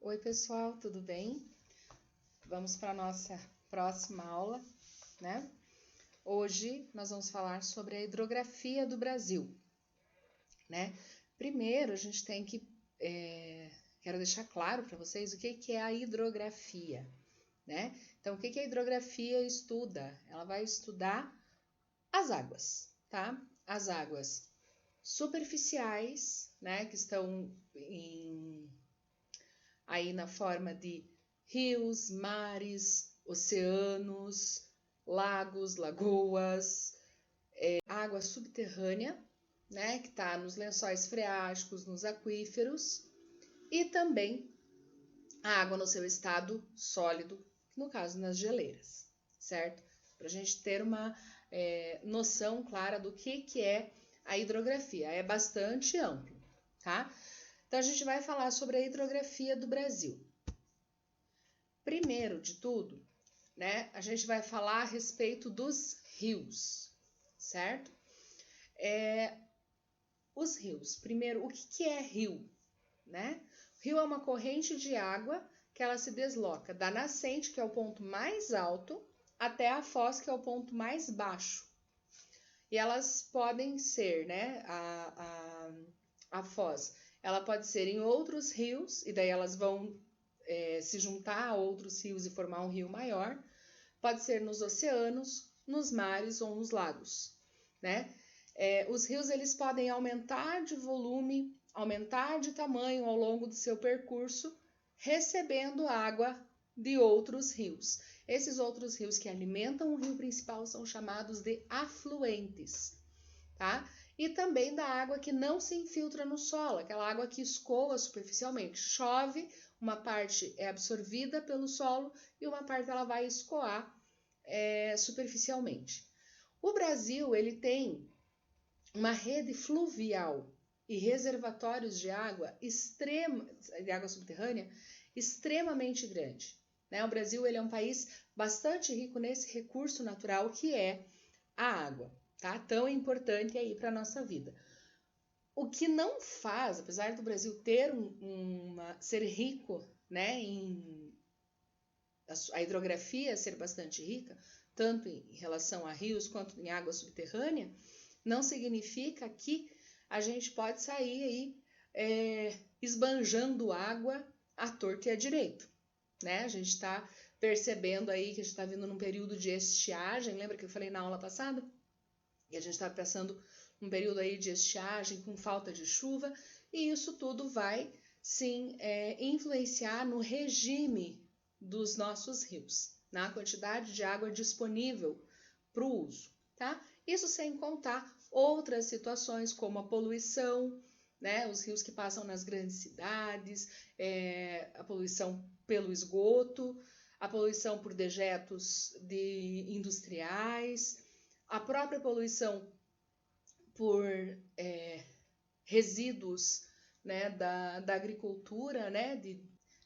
Oi, pessoal, tudo bem? Vamos para a nossa próxima aula, né? Hoje nós vamos falar sobre a hidrografia do Brasil, né? Primeiro, a gente tem que... quero deixar claro para vocês o que é a hidrografia, né? Então, o que a hidrografia estuda? Ela vai estudar as águas, tá? As águas superficiais, né? Que estão aí na forma de rios, mares, oceanos, lagos, lagoas, água subterrânea, né, que está nos lençóis freáticos, nos aquíferos, e também a água no seu estado sólido, no caso nas geleiras, certo? Para a gente ter uma noção clara do que é a hidrografia. É bastante amplo, tá? Então, a gente vai falar sobre a hidrografia do Brasil. Primeiro de tudo, né, a gente vai falar a respeito dos rios, certo? Os rios. Primeiro, o que é rio? Né? Rio é uma corrente de água que ela se desloca da nascente, que é o ponto mais alto, até a foz, que é o ponto mais baixo. E elas podem ser, né, a foz, ela pode ser em outros rios, e daí elas vão se juntar a outros rios e formar um rio maior. Pode ser nos oceanos, nos mares ou nos lagos, né? Os rios eles podem aumentar de volume, aumentar de tamanho ao longo do seu percurso, recebendo água de outros rios. Esses outros rios que alimentam o rio principal são chamados de afluentes, tá? E também da água que não se infiltra no solo, aquela água que escoa superficialmente. Chove, uma parte é absorvida pelo solo e uma parte ela vai escoar superficialmente. O Brasil ele tem uma rede fluvial e reservatórios de água subterrânea extremamente grande, né? O Brasil ele é um país bastante rico nesse recurso natural que é a água, tá? Tão importante aí para a nossa vida. O que não faz, apesar do Brasil ter ser rico, né, a hidrografia ser bastante rica, tanto em relação a rios quanto em água subterrânea, não significa que a gente pode sair aí esbanjando água à torta e à direito, né? A gente está percebendo aí que a gente está vindo num período de estiagem, lembra que eu falei na aula passada? E a gente está passando um período aí de estiagem com falta de chuva, e isso tudo vai, sim, influenciar no regime dos nossos rios, na quantidade de água disponível para o uso, tá? Isso sem contar outras situações como a poluição, né? Os rios que passam nas grandes cidades, a poluição pelo esgoto, a poluição por dejetos industriais, a própria poluição por resíduos, né, da agricultura, né,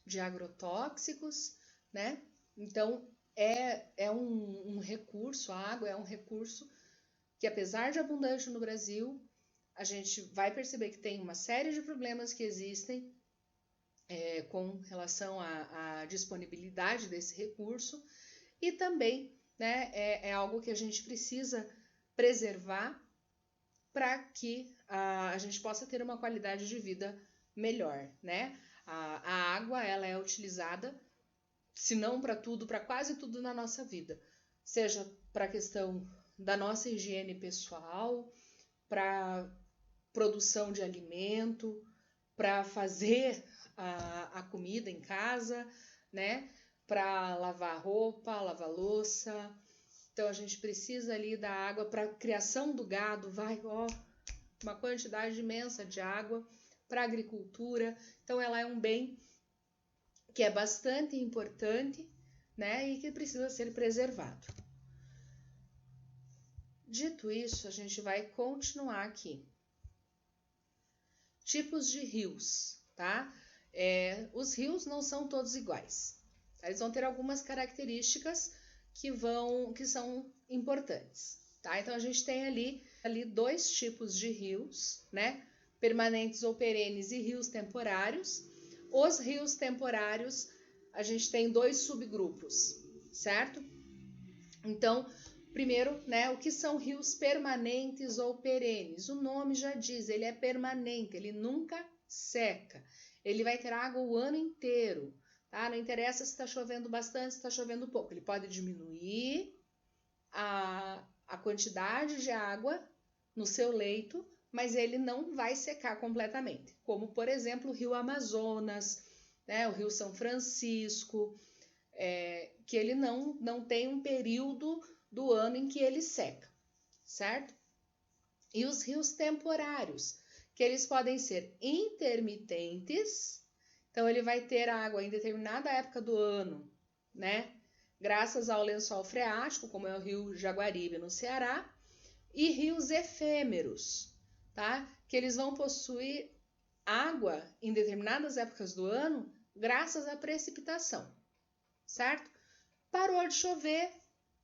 de agrotóxicos, né? Então, é um recurso, a água é um recurso que, apesar de abundante no Brasil, a gente vai perceber que tem uma série de problemas que existem com relação à disponibilidade desse recurso, e também, né, é algo que a gente precisa preservar para que a gente possa ter uma qualidade de vida melhor, né? A água, ela é utilizada, se não para tudo, para quase tudo na nossa vida, seja para a questão da nossa higiene pessoal, para produção de alimento, para fazer a comida em casa, né? Para lavar roupa, lavar louça. Então, a gente precisa ali da água para a criação do gado, uma quantidade imensa de água para a agricultura. Então, ela é um bem que é bastante importante, né, e que precisa ser preservado. Dito isso, a gente vai continuar aqui. Tipos de rios, tá? Os rios não são todos iguais. Eles vão ter algumas características que são importantes, tá? Então, a gente tem ali dois tipos de rios, né? Permanentes ou perenes e rios temporários. Os rios temporários, a gente tem 2 subgrupos, certo? Então, primeiro, né, o que são rios permanentes ou perenes? O nome já diz, ele é permanente, ele nunca seca. Ele vai ter água o ano inteiro, tá? Não interessa se está chovendo bastante, se está chovendo pouco. Ele pode diminuir a quantidade de água no seu leito, mas ele não vai secar completamente. Como, por exemplo, o rio Amazonas, né, o rio São Francisco, que ele não tem um período do ano em que ele seca, certo? E os rios temporários, que eles podem ser intermitentes, então ele vai ter água em determinada época do ano, né? Graças ao lençol freático, como é o rio Jaguaribe no Ceará, e rios efêmeros, tá? Que eles vão possuir água em determinadas épocas do ano graças à precipitação, certo? Parou de chover,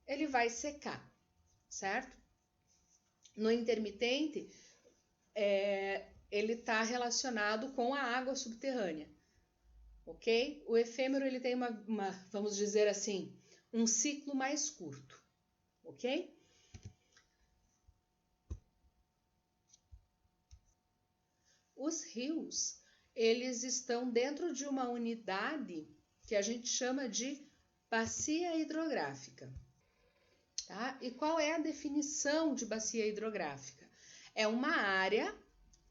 ele vai secar, certo? No intermitente, ele está relacionado com a água subterrânea, ok? O efêmero ele tem vamos dizer assim, um ciclo mais curto, ok? Os rios, eles estão dentro de uma unidade que a gente chama de bacia hidrográfica. Tá? E qual é a definição de bacia hidrográfica? É uma área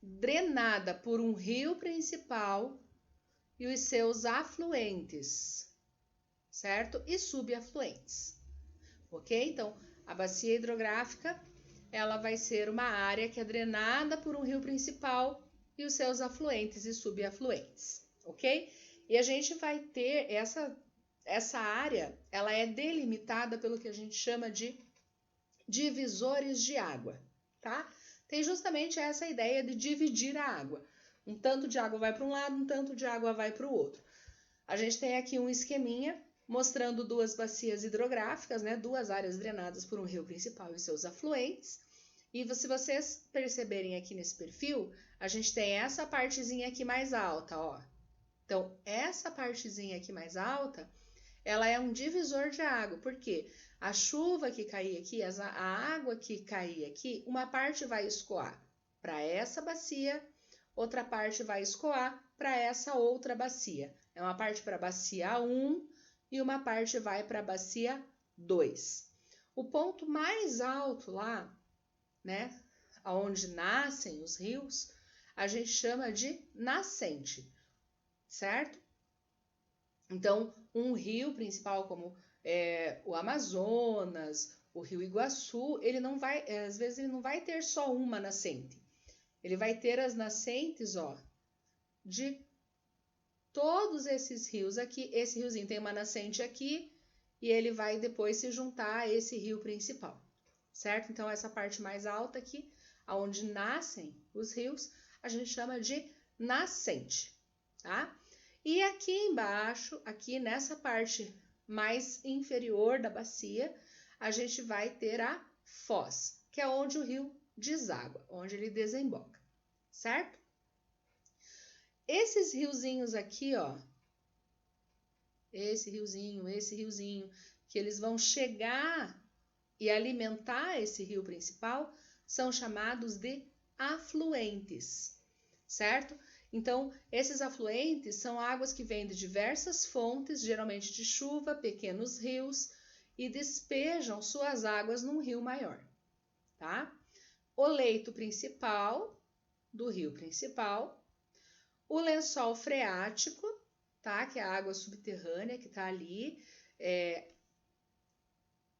drenada por um rio principal e os seus afluentes, certo? E subafluentes, ok? Então, a bacia hidrográfica, ela vai ser uma área que é drenada por um rio principal e os seus afluentes e subafluentes, ok? E a gente vai ter essa área, ela é delimitada pelo que a gente chama de divisores de água, tá? Tem justamente essa ideia de dividir a água. Um tanto de água vai para um lado, um tanto de água vai para o outro. A gente tem aqui um esqueminha mostrando 2 bacias hidrográficas, né? 2 áreas drenadas por um rio principal e seus afluentes. E se vocês perceberem aqui nesse perfil, a gente tem essa partezinha aqui mais alta, ó. Então, essa partezinha aqui mais alta, ela é um divisor de água, porque a chuva que cair aqui, a água que cair aqui, uma parte vai escoar para essa bacia, outra parte vai escoar para essa outra bacia. É uma parte para a bacia 1 e uma parte vai para a bacia 2. O ponto mais alto lá, né, onde nascem os rios, a gente chama de nascente, certo? Então, um rio principal como o Amazonas, o Rio Iguaçu, ele não vai, às vezes ele não vai ter só uma nascente. Ele vai ter as nascentes, ó, de todos esses rios aqui. Esse riozinho tem uma nascente aqui e ele vai depois se juntar a esse rio principal, certo? Então, essa parte mais alta aqui, onde nascem os rios, a gente chama de nascente, tá? E aqui embaixo, aqui nessa parte mais inferior da bacia, a gente vai ter a foz, que é onde o rio deságua, onde ele desemboca, certo? Esses riozinhos aqui, ó, esse riozinho, que eles vão chegar e alimentar esse rio principal, são chamados de afluentes, certo? Então, esses afluentes são águas que vêm de diversas fontes, geralmente de chuva, pequenos rios, e despejam suas águas num rio maior, tá? O leito principal do rio principal, o lençol freático, tá? Que é a água subterrânea que está ali,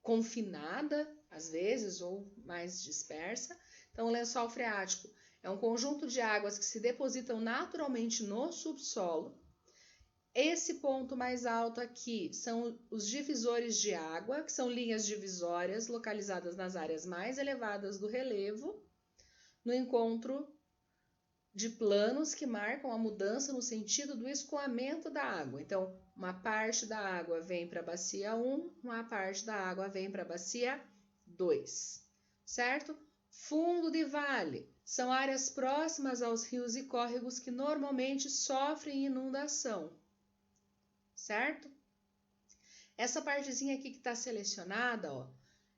confinada, às vezes, ou mais dispersa. Então, o lençol freático é um conjunto de águas que se depositam naturalmente no subsolo. Esse ponto mais alto aqui são os divisores de água, que são linhas divisórias localizadas nas áreas mais elevadas do relevo, no encontro de planos que marcam a mudança no sentido do escoamento da água. Então, uma parte da água vem para a bacia 1, uma parte da água vem para a bacia 2, certo? Fundo de vale são áreas próximas aos rios e córregos que normalmente sofrem inundação, certo? Essa partezinha aqui que está selecionada, ó,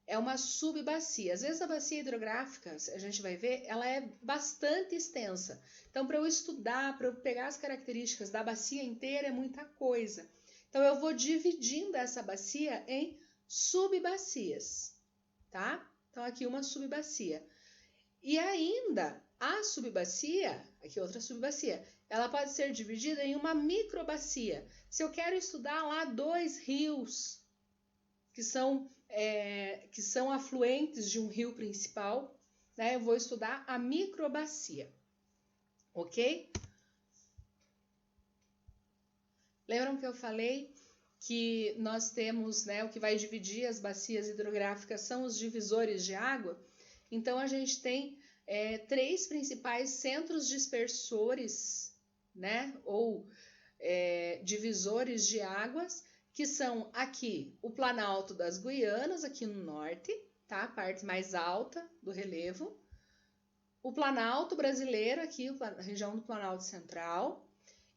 é uma subbacia. Às vezes a bacia hidrográfica, a gente vai ver, ela é bastante extensa. Então, para eu estudar, para eu pegar as características da bacia inteira, é muita coisa. Então, eu vou dividindo essa bacia em subbacias, tá? Então, aqui uma subbacia. E ainda, a subbacia, aqui outra subbacia, ela pode ser dividida em uma microbacia. Se eu quero estudar lá 2 rios que são afluentes de um rio principal, né, eu vou estudar a microbacia, ok? Lembram que eu falei que nós temos, né, o que vai dividir as bacias hidrográficas são os divisores de água? Então, a gente tem 3 principais centros dispersores, né, ou divisores de águas, que são aqui o Planalto das Guianas, aqui no norte, tá? A parte mais alta do relevo. O Planalto brasileiro, aqui a região do Planalto Central.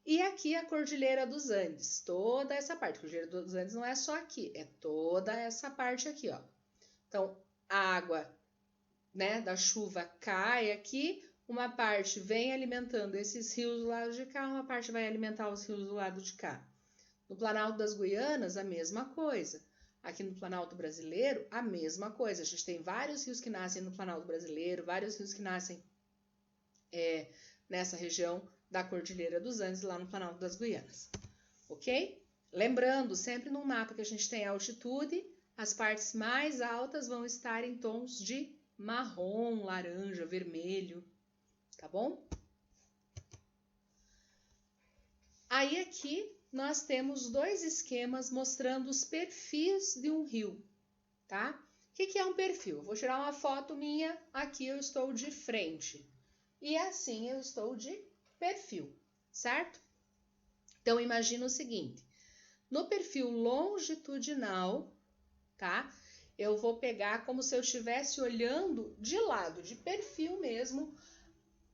E aqui a Cordilheira dos Andes, toda essa parte. A Cordilheira dos Andes não é só aqui, é toda essa parte aqui, ó. Então, a água, né, da chuva cai aqui, uma parte vem alimentando esses rios do lado de cá, uma parte vai alimentar os rios do lado de cá. No Planalto das Guianas, a mesma coisa. Aqui no Planalto brasileiro, a mesma coisa. A gente tem vários rios que nascem no Planalto brasileiro, vários rios que nascem nessa região da Cordilheira dos Andes, lá no Planalto das Guianas. Ok? Lembrando, sempre no mapa que a gente tem altitude, as partes mais altas vão estar em tons de marrom, laranja, vermelho. Tá bom? Aí aqui nós temos 2 esquemas mostrando os perfis de um rio, tá? O que é um perfil? Eu vou tirar uma foto minha, aqui eu estou de frente. E assim eu estou de perfil, certo? Então, imagina o seguinte. No perfil longitudinal, tá? Eu vou pegar como se eu estivesse olhando de lado, de perfil mesmo,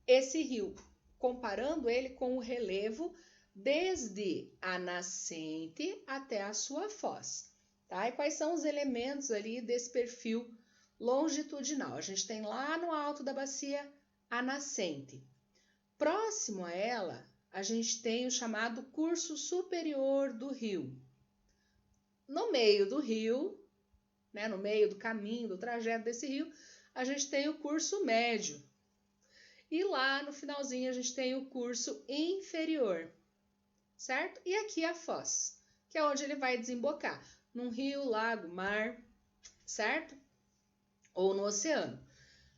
esse rio, comparando ele com o relevo desde a nascente até a sua foz, tá? E quais são os elementos ali desse perfil longitudinal? A gente tem lá no alto da bacia a nascente. Próximo a ela, a gente tem o chamado curso superior do rio. No meio do rio, né, no meio do caminho, do trajeto desse rio, a gente tem o curso médio. E lá no finalzinho a gente tem o curso inferior, certo? E aqui a foz, que é onde ele vai desembocar, num rio, lago, mar, certo? Ou no oceano.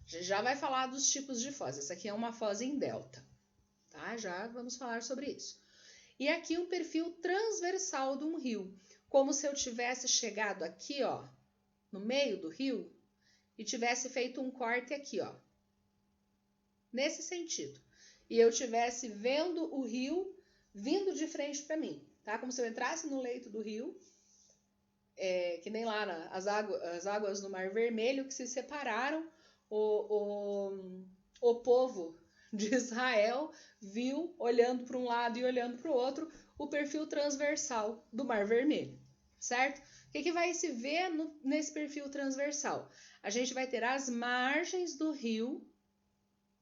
A gente já vai falar dos tipos de foz. Essa aqui é uma foz em delta, tá? Já vamos falar sobre isso. E aqui um perfil transversal de um rio, como se eu tivesse chegado aqui, ó, no meio do rio e tivesse feito um corte aqui, ó, nesse sentido. E eu tivesse vendo o rio vindo de frente para mim, tá? Como se eu entrasse no leito do rio, que nem lá as águas do Mar Vermelho que se separaram, o povo de Israel viu, olhando para um lado e olhando para o outro, o perfil transversal do Mar Vermelho, certo? O que vai se ver nesse perfil transversal? A gente vai ter as margens do rio,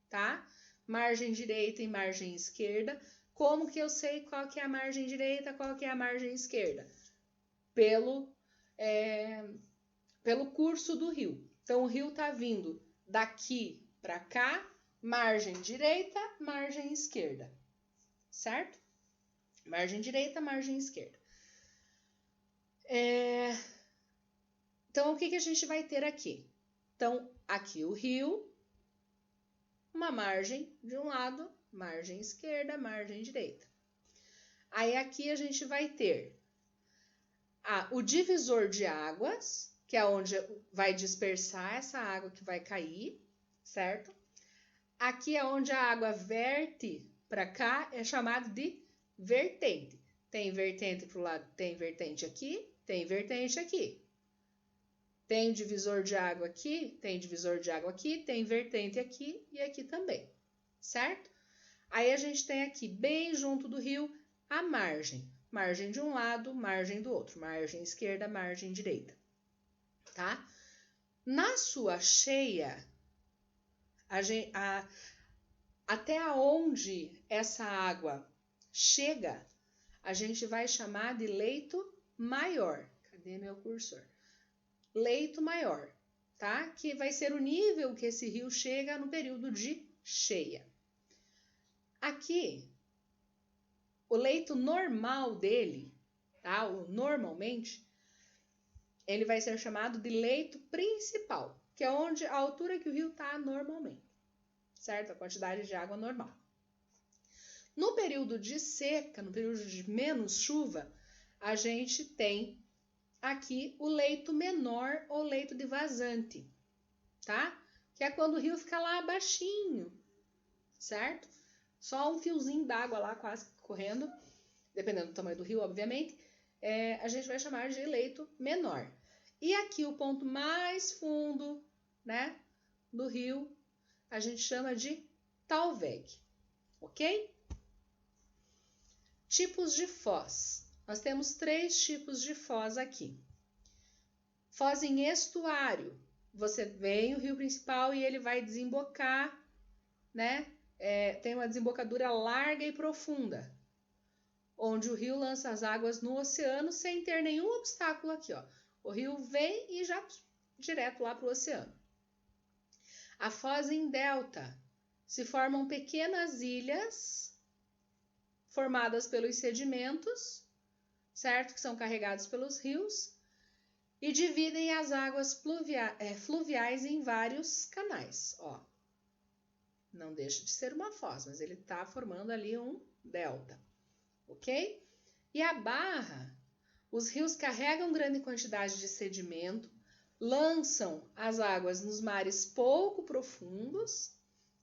tá? Margem direita e margem esquerda. Como que eu sei qual que é a margem direita, qual que é a margem esquerda? Pelo curso do rio. Então, o rio tá vindo daqui para cá, margem direita, margem esquerda, certo? Margem direita, margem esquerda. Então, o que a gente vai ter aqui? Então, aqui o rio, uma margem de um lado, margem esquerda, margem direita. Aí aqui a gente vai ter o divisor de águas, que é onde vai dispersar essa água que vai cair, certo? Aqui é onde a água verte para cá, é chamado de vertente. Tem vertente para o lado, tem vertente aqui, tem vertente aqui. Tem divisor de água aqui, tem divisor de água aqui, tem vertente aqui e aqui também, certo? Aí a gente tem aqui, bem junto do rio, a margem. Margem de um lado, margem do outro. Margem esquerda, margem direita, tá? Na sua cheia, até onde essa água chega, a gente vai chamar de leito maior. Cadê meu cursor? Leito maior, tá? Que vai ser o nível que esse rio chega no período de cheia. Aqui, o leito normal dele, tá? Normalmente, ele vai ser chamado de leito principal, que é onde a altura que o rio está normalmente, certo? A quantidade de água normal. No período de seca, no período de menos chuva, a gente tem aqui o leito menor ou leito de vazante, tá? Que é quando o rio fica lá baixinho, certo? Só um fiozinho d'água lá quase correndo, dependendo do tamanho do rio, obviamente, a gente vai chamar de leito menor. E aqui o ponto mais fundo, né, do rio, a gente chama de talveg, ok? Tipos de foz. Nós temos 3 tipos de foz aqui. Foz em estuário. Você vem o rio principal e ele vai desembocar, né? Tem uma desembocadura larga e profunda, onde o rio lança as águas no oceano sem ter nenhum obstáculo aqui, ó. O rio vem e já direto lá para o oceano. A foz em delta. Se formam pequenas ilhas formadas pelos sedimentos, certo? Que são carregados pelos rios e dividem as águas fluviais em vários canais, ó. Não deixa de ser uma foz, mas ele está formando ali um delta, ok? E a barra, os rios carregam grande quantidade de sedimento, lançam as águas nos mares pouco profundos,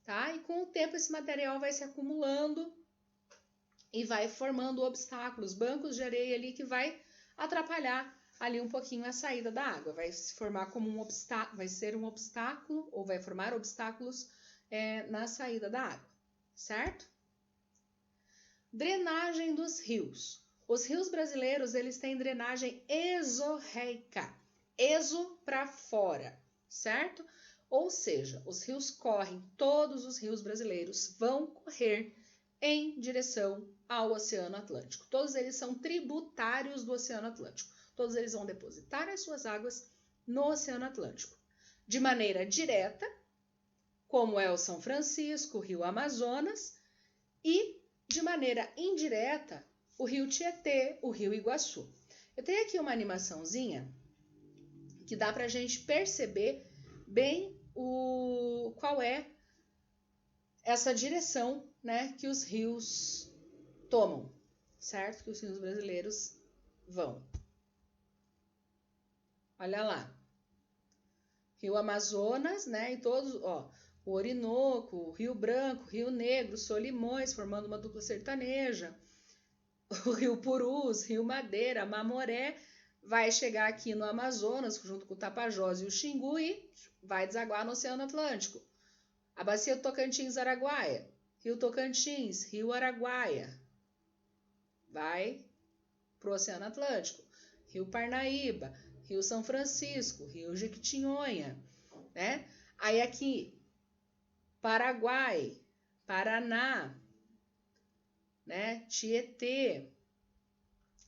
tá? E com o tempo esse material vai se acumulando e vai formando obstáculos, bancos de areia ali que vai atrapalhar ali um pouquinho a saída da água. Vai se formar como um obstáculo, vai ser um obstáculo ou vai formar obstáculos na saída da água, certo? Drenagem dos rios. Os rios brasileiros, eles têm drenagem exorreica, exo para fora, certo? Ou seja, os rios correm, todos os rios brasileiros vão correr em direção ao Oceano Atlântico. Todos eles são tributários do Oceano Atlântico. Todos eles vão depositar as suas águas no Oceano Atlântico. De maneira direta, como é o São Francisco, o Rio Amazonas, e de maneira indireta, o Rio Tietê, o Rio Iguaçu. Eu tenho aqui uma animaçãozinha que dá para a gente perceber bem qual é essa direção, né, que os rios tomam, certo? Que os rios brasileiros vão. Olha lá. Rio Amazonas, né, e todos, ó, o Orinoco, o Rio Branco, Rio Negro, Solimões, formando uma dupla sertaneja, o Rio Purus, Rio Madeira, Mamoré, vai chegar aqui no Amazonas, junto com o Tapajós e o Xingu, e vai desaguar no Oceano Atlântico. A bacia do Tocantins-Araguaia, Rio Tocantins, Rio Araguaia, vai para o Oceano Atlântico. Rio Parnaíba, Rio São Francisco, Rio Jequitinhonha, né? Aí aqui, Paraguai, Paraná, né? Tietê,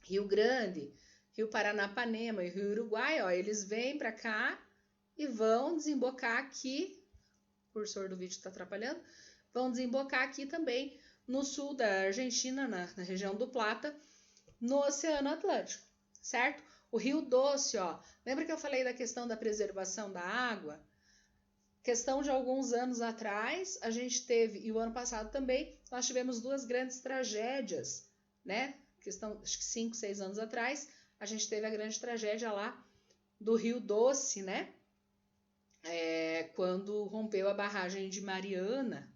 Rio Grande, Rio Paranapanema e Rio Uruguai, ó, eles vêm para cá e vão desembocar aqui, o cursor do vídeo está atrapalhando, vão desembocar aqui também no sul da Argentina, na região do Plata, no Oceano Atlântico, certo? O Rio Doce, ó, lembra que eu falei da questão da preservação da água? Questão de alguns anos atrás, a gente teve, e o ano passado também, nós tivemos 2 grandes tragédias, né? Questão, acho que 5, 6 anos atrás, a gente teve a grande tragédia lá do Rio Doce, né? Quando rompeu a barragem de Mariana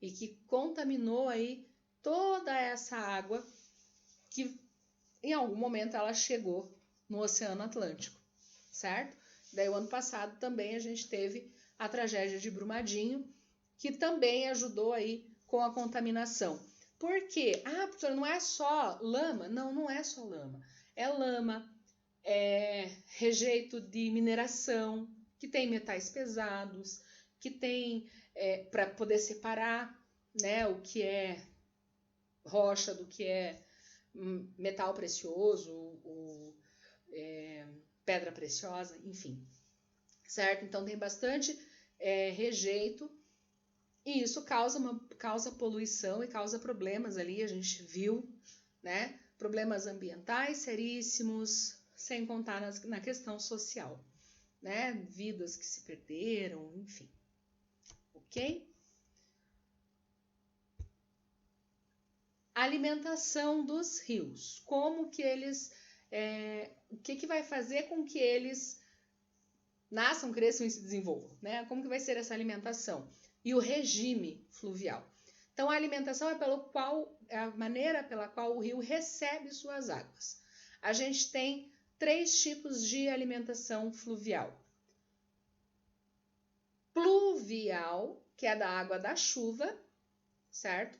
e que contaminou aí toda essa água que em algum momento ela chegou no Oceano Atlântico, certo? Daí o ano passado também a gente teve a tragédia de Brumadinho, que também ajudou aí com a contaminação. Por quê? Ah, professora, não é só lama? Não, não é só lama. É lama, é rejeito de mineração, que tem metais pesados, que tem para poder separar, né, o que é rocha do que é metal precioso, pedra preciosa, enfim, certo? Então tem bastante rejeito e isso causa poluição e causa problemas ali, a gente viu, né? Problemas ambientais seríssimos, sem contar na questão social, né? Vidas que se perderam, enfim. Ok? Alimentação dos rios. Como que eles... o que vai fazer com que eles nasçam, cresçam e se desenvolvam, né? Como que vai ser essa alimentação? E o regime fluvial. Então, a alimentação é a maneira pela qual o rio recebe suas águas. A gente tem 3 tipos de alimentação fluvial. Pluvial, que é da água da chuva, certo?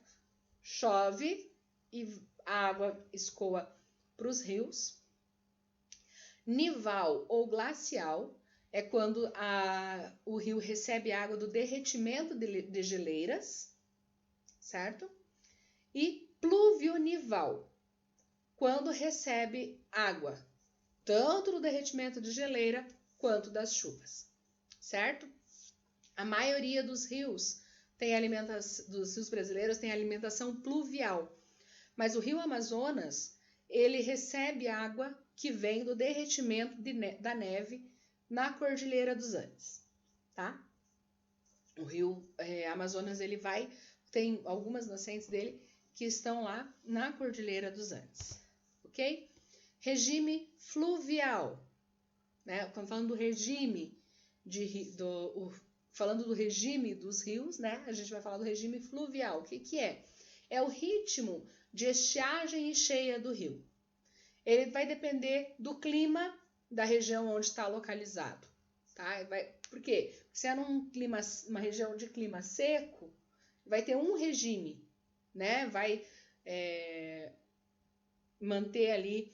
Chove e a água escoa para os rios. Nival ou glacial é quando o rio recebe água do derretimento de geleiras, certo? E pluvionival, quando recebe água tanto do derretimento de geleira quanto das chuvas, certo? A maioria dos rios dos rios brasileiros tem alimentação pluvial, mas o rio Amazonas, ele recebe água que vem do derretimento da neve na Cordilheira dos Andes, tá? O rio Amazonas, ele tem algumas nascentes dele que estão lá na Cordilheira dos Andes, ok? Regime fluvial, né? Falando do regime falando do regime dos rios, né? A gente vai falar do regime fluvial. O que é? É o ritmo de estiagem e cheia do rio. Ele vai depender do clima da região onde está localizado, tá? Por quê? Porque se é uma região de clima seco, vai ter um regime, né? Vai manter ali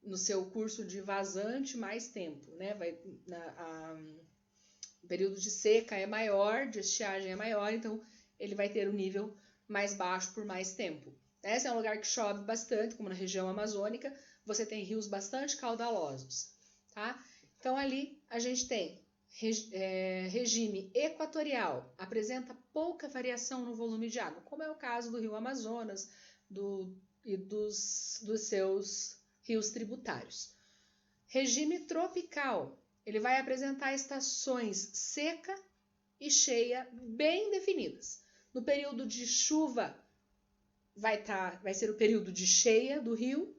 no seu curso de vazante mais tempo, né? O período de seca é maior, de estiagem é maior, então ele vai ter um nível mais baixo por mais tempo. Se é um lugar que chove bastante, como na região amazônica, você tem rios bastante caudalosos, tá? Então ali a gente tem regime equatorial, apresenta pouca variação no volume de água, como é o caso do rio Amazonas e dos seus rios tributários. Regime tropical, ele vai apresentar estações seca e cheia bem definidas. No período de chuva, vai ser o período de cheia do rio,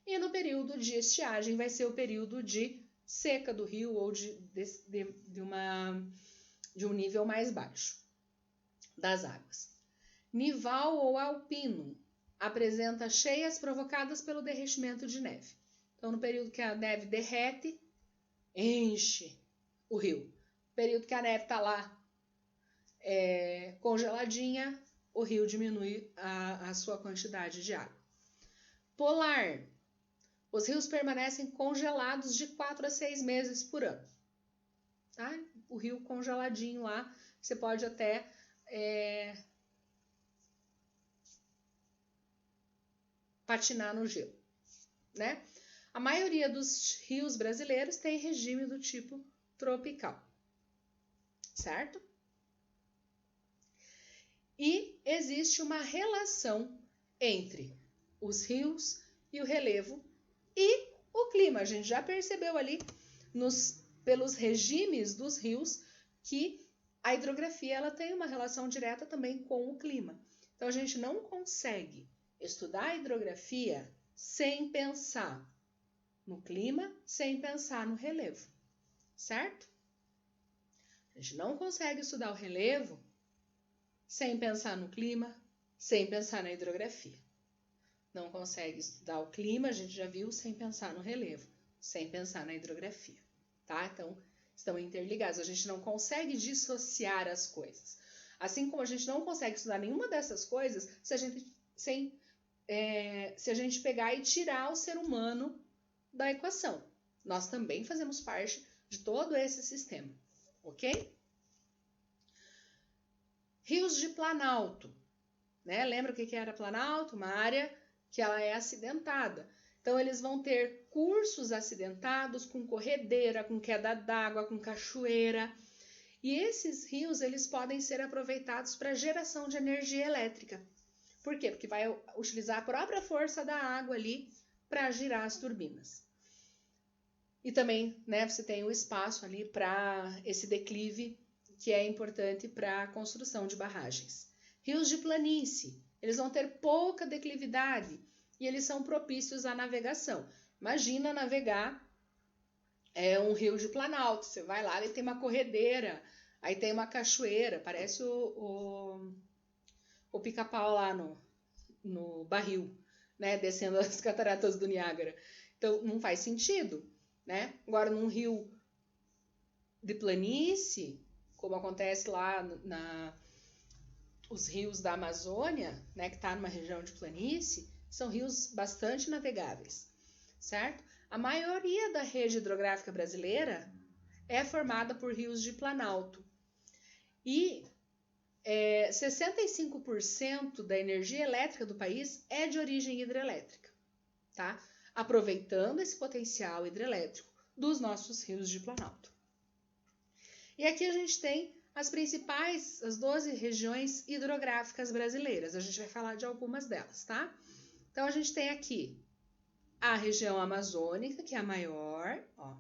e no período de estiagem vai ser o período de seca do rio ou de um nível mais baixo das águas. Nival ou alpino apresenta cheias provocadas pelo derretimento de neve. Então, no período que a neve derrete, enche o rio. No período que a neve está lá congeladinha, o rio diminui a sua quantidade de água. Polar. Os rios permanecem congelados de 4 a 6 meses por ano. Tá? O rio congeladinho lá, você pode até patinar no gelo, né? A maioria dos rios brasileiros tem regime do tipo tropical, certo? E existe uma relação entre os rios e o relevo e o clima. A gente já percebeu ali pelos regimes dos rios que a hidrografia ela tem uma relação direta também com o clima. Então a gente não consegue estudar a hidrografia sem pensar no clima, sem pensar no relevo, certo? A gente não consegue estudar o relevo sem pensar no clima, sem pensar na hidrografia. Não consegue estudar o clima, a gente já viu, sem pensar no relevo. sem pensar na hidrografia, tá? Então, estão interligados. A gente não consegue dissociar as coisas. Assim como a gente não consegue estudar nenhuma dessas coisas se a gente pegar e tirar o ser humano da equação. Nós também fazemos parte de todo esse sistema, ok? Rios de planalto, né? Lembra o que era planalto? Uma área que ela é acidentada. Então, eles vão ter cursos acidentados com corredeira, com queda d'água, com cachoeira. E esses rios, eles podem ser aproveitados para geração de energia elétrica. Por quê? Porque vai utilizar a própria força da água ali para girar as turbinas. E também, né, você tem o espaço ali para esse declive, que é importante para a construção de barragens. Rios de planície, eles vão ter pouca declividade e eles são propícios à navegação. Imagina navegar um rio de planalto, você vai lá e tem uma corredeira, aí tem uma cachoeira, parece o pica-pau lá no barril, né, descendo as cataratas do Niágara. Então, não faz sentido, né? Agora, num rio de planície, como acontece lá os rios da Amazônia, né, que está numa região de planície, são rios bastante navegáveis, certo? A maioria da rede hidrográfica brasileira é formada por rios de planalto. E 65% da energia elétrica do país é de origem hidrelétrica, tá? Aproveitando esse potencial hidrelétrico dos nossos rios de planalto. E aqui a gente tem as 12 regiões hidrográficas brasileiras. A gente vai falar de algumas delas, tá? Então, a gente tem aqui a região amazônica, que é a maior, ó,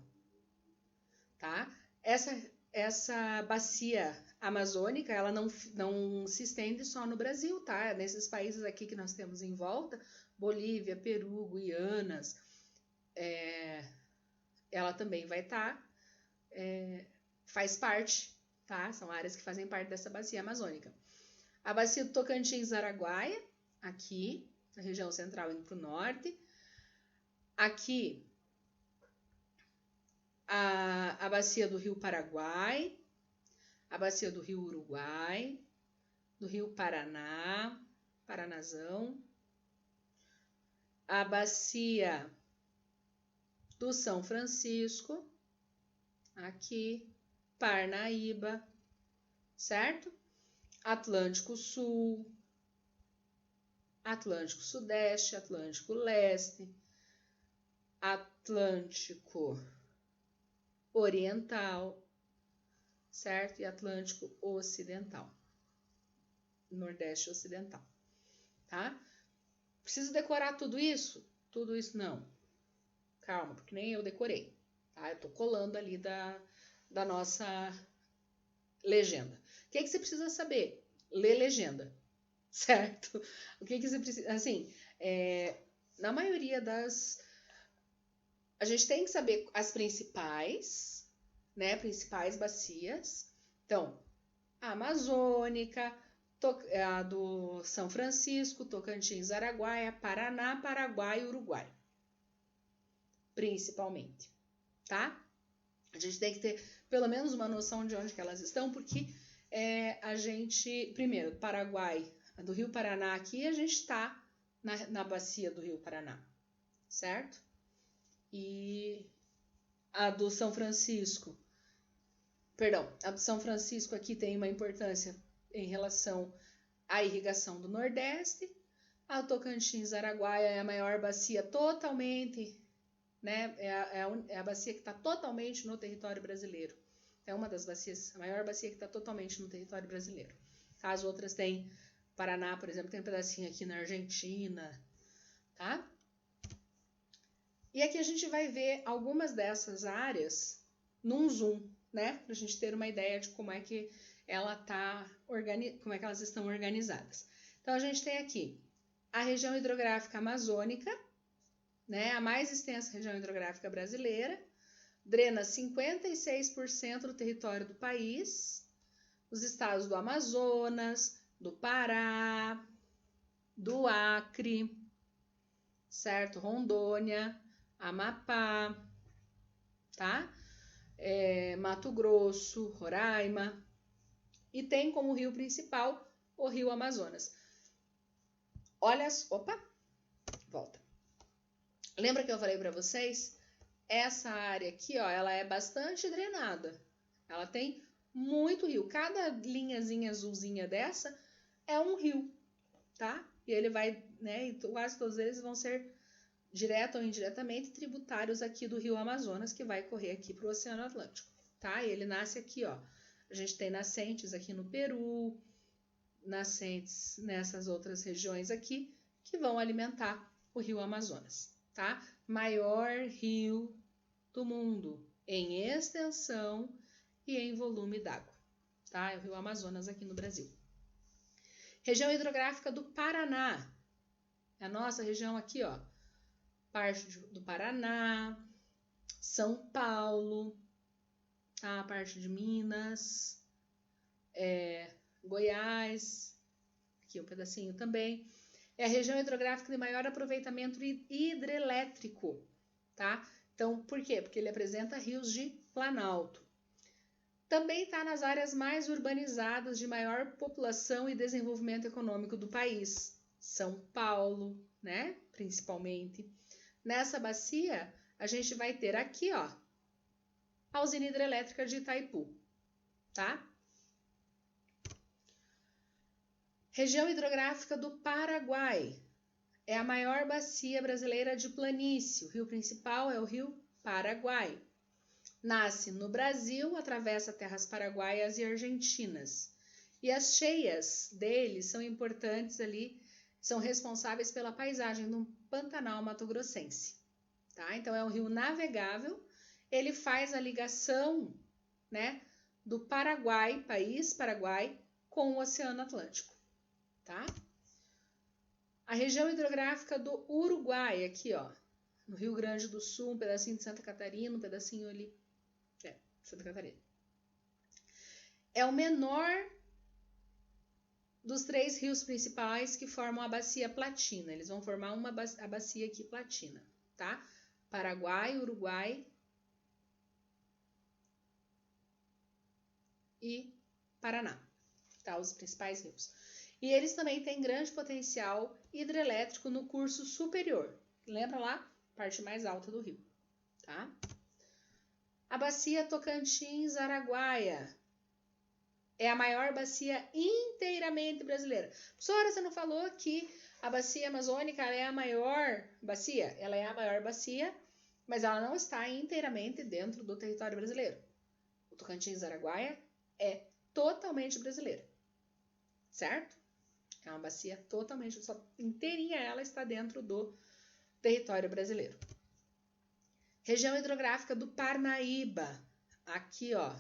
tá? Essa bacia amazônica, ela não se estende só no Brasil, tá? Nesses países aqui que nós temos em volta, Bolívia, Peru, Guianas, ela também vai estar, faz parte, tá? São áreas que fazem parte dessa bacia amazônica. A bacia do Tocantins-Araguaia, aqui, na região central indo para o norte. Aqui, a bacia do Rio Paraguai, a bacia do Rio Uruguai, do Rio Paraná, Paranazão, a bacia do São Francisco, aqui, Parnaíba, certo? Atlântico Sul, Atlântico Sudeste, Atlântico Leste, Atlântico Oriental, certo? E Atlântico Ocidental, Nordeste Ocidental, tá? Preciso decorar tudo isso? Tudo isso não. Calma, porque nem eu decorei, tá? Eu tô colando ali da nossa legenda. O que você precisa saber? Ler legenda, certo? O que você precisa... Assim, na maioria a gente tem que saber as principais, né? Principais bacias. Então, a Amazônica, a do São Francisco, Tocantins, Araguaia, Paraná, Paraguai e Uruguai. Principalmente, tá? A gente tem que ter pelo menos uma noção de onde que elas estão, porque a gente, primeiro, Paraguai, do Rio Paraná aqui, a gente está na bacia do Rio Paraná, certo? E a do São Francisco, a do São Francisco aqui tem uma importância em relação à irrigação do Nordeste. A Tocantins Araguaia é a maior bacia totalmente, né? É a bacia que está totalmente no território brasileiro. É uma das bacias, a maior bacia que está totalmente no território brasileiro. As outras tem, Paraná, por exemplo, tem um pedacinho aqui na Argentina, tá? E aqui a gente vai ver algumas dessas áreas num zoom, né? Para a gente ter uma ideia de como é que como é que elas estão organizadas. Então, a gente tem aqui a região hidrográfica amazônica, né? A mais extensa região hidrográfica brasileira, drena 56% do território do país, os estados do Amazonas, do Pará, do Acre, certo? Rondônia, Amapá, tá? Mato Grosso, Roraima, e tem como rio principal o Rio Amazonas. Opa, volta. Lembra que eu falei para vocês? Essa área aqui, ó, ela é bastante drenada. Ela tem muito rio. Cada linhazinha azulzinha dessa é um rio, tá? E ele vai, né? E quase todos eles vão ser direto ou indiretamente tributários aqui do Rio Amazonas, que vai correr aqui para o Oceano Atlântico, tá? E ele nasce aqui, ó. A gente tem nascentes aqui no Peru, nascentes nessas outras regiões aqui, que vão alimentar o Rio Amazonas, tá? Maior rio do mundo em extensão e em volume d'água, tá? É o Rio Amazonas aqui no Brasil. Região hidrográfica do Paraná, é a nossa região aqui, ó. Parte do Paraná, São Paulo, tá? A parte de Minas, Goiás, aqui um pedacinho também. É a região hidrográfica de maior aproveitamento hidrelétrico, tá? Então, por quê? Porque ele apresenta rios de planalto. Também está nas áreas mais urbanizadas de maior população e desenvolvimento econômico do país. São Paulo, né? Principalmente. Nessa bacia, a gente vai ter aqui, ó, a usina hidrelétrica de Itaipu, tá? Região hidrográfica do Paraguai. É a maior bacia brasileira de planície. O rio principal é o rio Paraguai. Nasce no Brasil, atravessa terras paraguaias e argentinas. E as cheias dele são importantes ali, são responsáveis pela paisagem do Pantanal Mato-Grossense. Tá? Então é um rio navegável, ele faz a ligação, né, do Paraguai, país Paraguai, com o Oceano Atlântico. Tá? A região hidrográfica do Uruguai, aqui, ó, no Rio Grande do Sul, um pedacinho de Santa Catarina, um pedacinho ali, Santa Catarina. É o menor dos 3 rios principais que formam a bacia Platina. Eles vão formar a bacia aqui Platina, tá? Paraguai, Uruguai e Paraná, tá? Os principais rios. E eles também têm grande potencial hidrelétrico no curso superior. Lembra lá? Parte mais alta do rio, tá? A bacia Tocantins-Araguaia é a maior bacia inteiramente brasileira. Professora, você não falou que a bacia amazônica é a maior bacia? Ela é a maior bacia, mas ela não está inteiramente dentro do território brasileiro. O Tocantins-Araguaia é totalmente brasileira, certo? É uma bacia totalmente, inteirinha ela está dentro do território brasileiro. Região hidrográfica do Parnaíba, aqui, ó,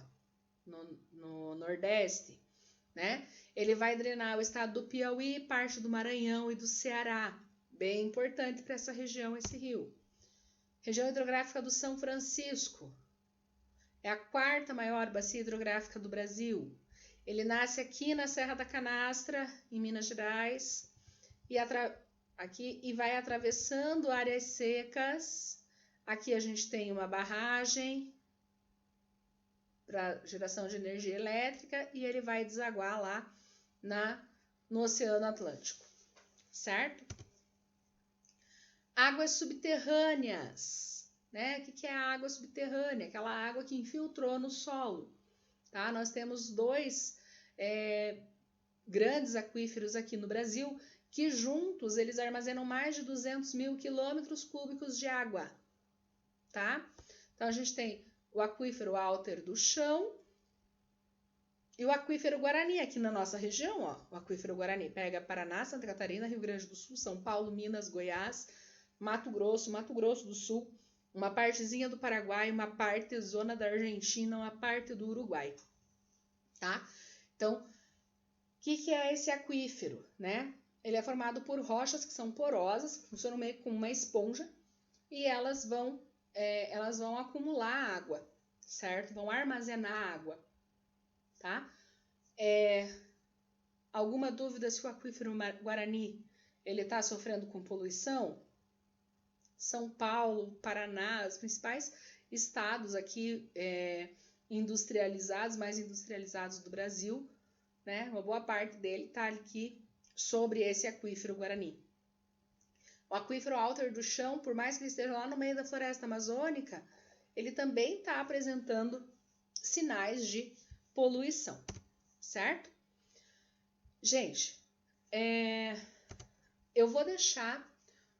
no Nordeste, né? Ele vai drenar o estado do Piauí, parte do Maranhão e do Ceará. Bem importante para essa região, esse rio. Região hidrográfica do São Francisco. É a 4ª maior bacia hidrográfica do Brasil. Ele nasce aqui na Serra da Canastra, em Minas Gerais, e vai atravessando áreas secas. Aqui a gente tem uma barragem para geração de energia elétrica e ele vai desaguar lá no Oceano Atlântico, certo? Águas subterrâneas, né? O que é a água subterrânea? Aquela água que infiltrou no solo, tá? Nós temos 2 grandes aquíferos aqui no Brasil que juntos eles armazenam mais de 200 mil quilômetros cúbicos de água, tá? Então a gente tem o aquífero Alter do Chão e o aquífero Guarani aqui na nossa região, ó. O aquífero Guarani pega Paraná, Santa Catarina, Rio Grande do Sul, São Paulo, Minas, Goiás, Mato Grosso do Sul, uma partezinha do Paraguai, uma parte zona da Argentina, uma parte do Uruguai, tá? Então, o que é esse aquífero, né? Ele é formado por rochas que são porosas, funcionam meio como uma esponja, e elas vão acumular água, certo? Vão armazenar água, tá? Alguma dúvida se o aquífero Guarani ele está sofrendo com poluição? São Paulo, Paraná, os principais estados aqui industrializados, mais industrializados do Brasil, né? Uma boa parte dele está aqui sobre esse aquífero Guarani. O aquífero Alter do Chão, por mais que ele esteja lá no meio da floresta amazônica, ele também está apresentando sinais de poluição, certo? Gente, eu vou deixar,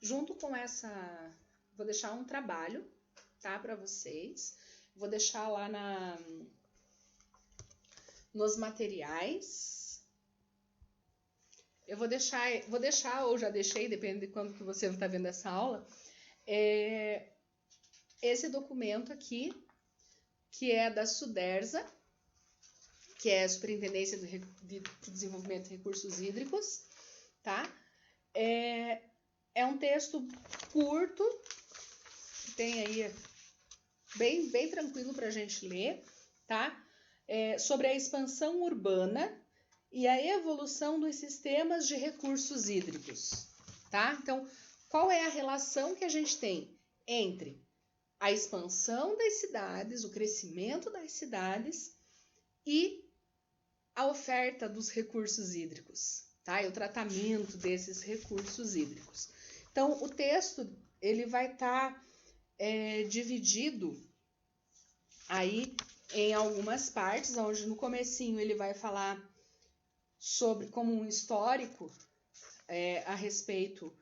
junto com vou deixar um trabalho, tá, para vocês. Vou deixar lá nos materiais. Eu vou deixar, ou já deixei, depende de quando que você está vendo essa aula, esse documento aqui, que é da SUDERSA, que é a Superintendência de Desenvolvimento de Recursos Hídricos, tá? É um texto curto, tem aí bem tranquilo para a gente ler, tá? Sobre a expansão urbana e a evolução dos sistemas de recursos hídricos, tá? Então, qual é a relação que a gente tem entre a expansão das cidades, o crescimento das cidades e a oferta dos recursos hídricos, tá? E o tratamento desses recursos hídricos. Então, o texto ele vai estar dividido aí em algumas partes, onde no comecinho ele vai falar sobre como um histórico a respeito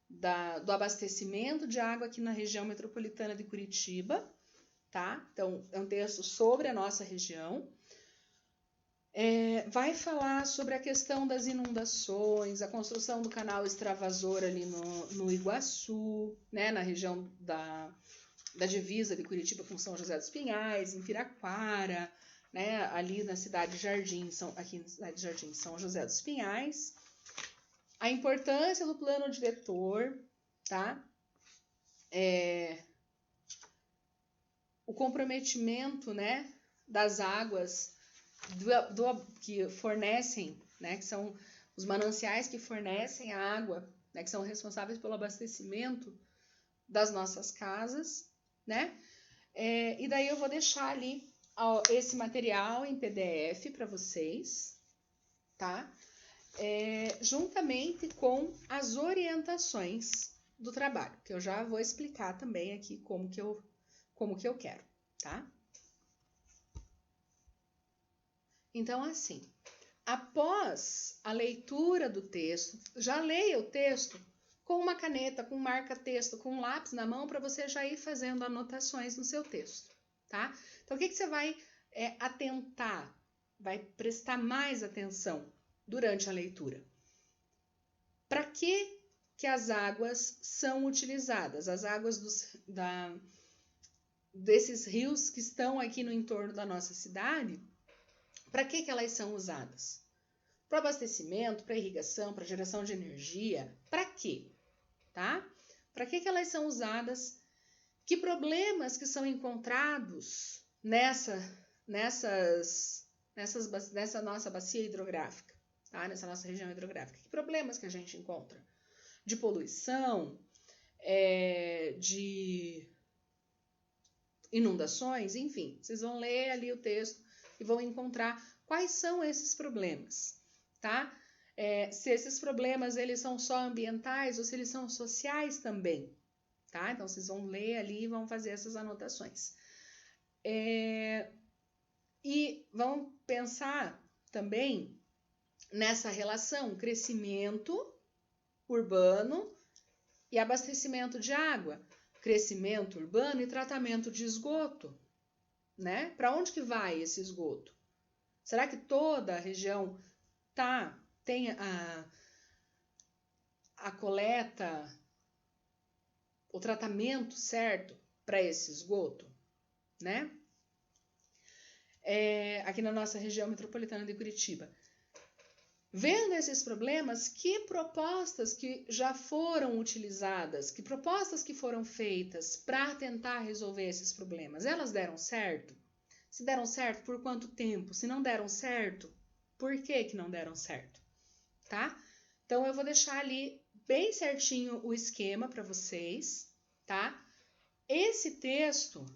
do abastecimento de água aqui na região metropolitana de Curitiba, tá? Então, é um texto sobre a nossa região. Vai falar sobre a questão das inundações, a construção do canal extravasor ali no Iguaçu, né, na região da divisa de Curitiba com São José dos Pinhais, em Piraquara, né, ali na cidade de Jardim, aqui na cidade de Jardim, São José dos Pinhais. A importância do plano diretor, tá? O comprometimento, né, das águas que fornecem, né, que são os mananciais que fornecem a água, né, que são responsáveis pelo abastecimento das nossas casas, né? E daí eu vou deixar ali esse material em PDF para vocês, tá? Juntamente com as orientações do trabalho, que eu já vou explicar também aqui como que eu quero, tá? Então, assim, após a leitura do texto, já leia o texto com uma caneta, com marca-texto, com um lápis na mão, para você já ir fazendo anotações no seu texto, tá? Então, o que você vai atentar, vai prestar mais atenção durante a leitura? Para que as águas são utilizadas? As águas desses rios que estão aqui no entorno da nossa cidade, para que elas são usadas? Para abastecimento, para irrigação, para geração de energia? Para quê? Tá? Para que elas são usadas? Que problemas que são encontrados nessa nossa bacia hidrográfica, tá? Nessa nossa região hidrográfica? Que problemas que a gente encontra? De poluição, de inundações, enfim. Vocês vão ler ali o texto e vão encontrar quais são esses problemas, tá? Se esses problemas eles são só ambientais ou se eles são sociais também, tá? Então, vocês vão ler ali e vão fazer essas anotações. E vão pensar também nessa relação crescimento urbano e abastecimento de água, crescimento urbano e tratamento de esgoto, né? Para onde que vai esse esgoto? Será que toda a região tem a coleta, o tratamento certo para esse esgoto, né? Aqui na nossa região metropolitana de Curitiba. Vendo esses problemas, que propostas que já foram utilizadas, que propostas que foram feitas para tentar resolver esses problemas, elas deram certo? Se deram certo, por quanto tempo? Se não deram certo, por que não deram certo? Tá? Então, eu vou deixar ali bem certinho o esquema para vocês, tá? Esse texto,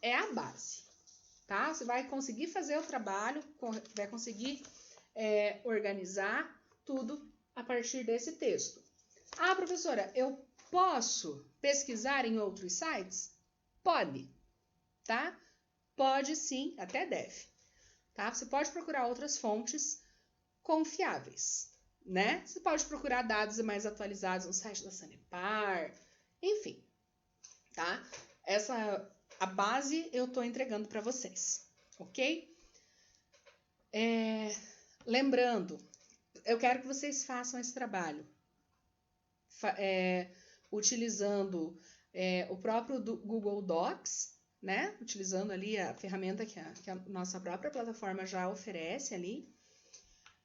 é a base, tá? Você vai conseguir fazer o trabalho, vai conseguir organizar tudo a partir desse texto. Ah, professora, eu posso pesquisar em outros sites? Pode, tá? Pode sim, até deve, tá? Você pode procurar outras fontes confiáveis, né? Você pode procurar dados mais atualizados no site da Sanepar, enfim, tá? A base eu tô entregando para vocês, ok? Lembrando, eu quero que vocês façam esse trabalho utilizando o próprio Google Docs, né? Utilizando ali a ferramenta que a nossa própria plataforma já oferece ali,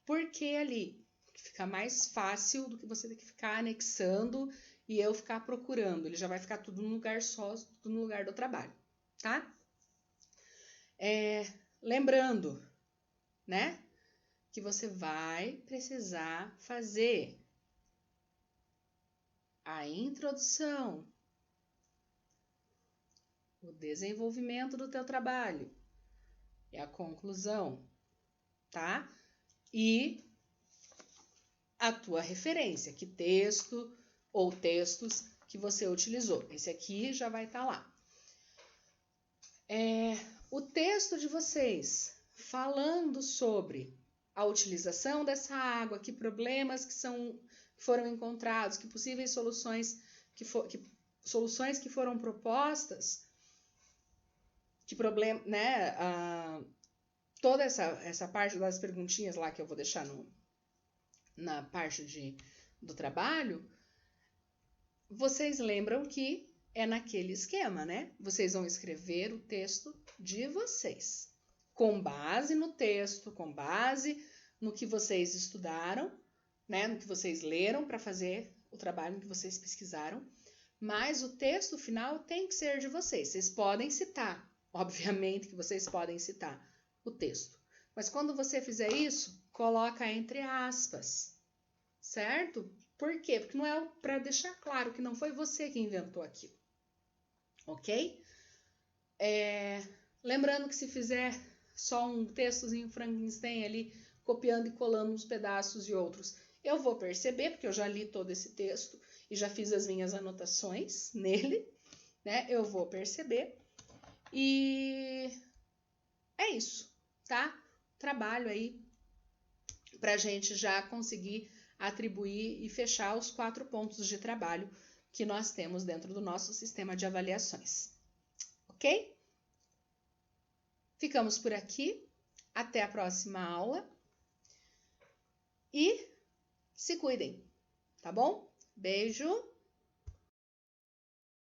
porque ali fica mais fácil do que você ter que ficar anexando e eu ficar procurando. Ele já vai ficar tudo num lugar só, tudo no lugar do trabalho, tá? Lembrando, né? Que você vai precisar fazer a introdução, o desenvolvimento do teu trabalho e a conclusão, tá? E a tua referência, que texto ou textos que você utilizou. Esse aqui já vai estar lá. O texto de vocês falando sobre a utilização dessa água, que problemas foram encontrados, que possíveis soluções soluções que foram propostas, que problema, né? Toda essa parte das perguntinhas lá que eu vou deixar na parte do trabalho, vocês lembram que é naquele esquema, né? Vocês vão escrever o texto de vocês, com base no texto, com base no que vocês estudaram, né? No que vocês leram para fazer o trabalho que vocês pesquisaram, mas o texto final tem que ser de vocês. Vocês podem citar, obviamente que vocês podem citar o texto, mas quando você fizer isso, coloca entre aspas, certo? Por quê? Porque não é para deixar claro que não foi você que inventou aquilo, ok? Lembrando que se fizer só um textozinho Frankenstein ali, copiando e colando uns pedaços e outros, eu vou perceber, porque eu já li todo esse texto e já fiz as minhas anotações nele, né? Eu vou perceber. E é isso, tá? Trabalho aí pra gente já conseguir atribuir e fechar os 4 pontos de trabalho que nós temos dentro do nosso sistema de avaliações. Ok? Ficamos por aqui. Até a próxima aula. E se cuidem, tá bom? Beijo!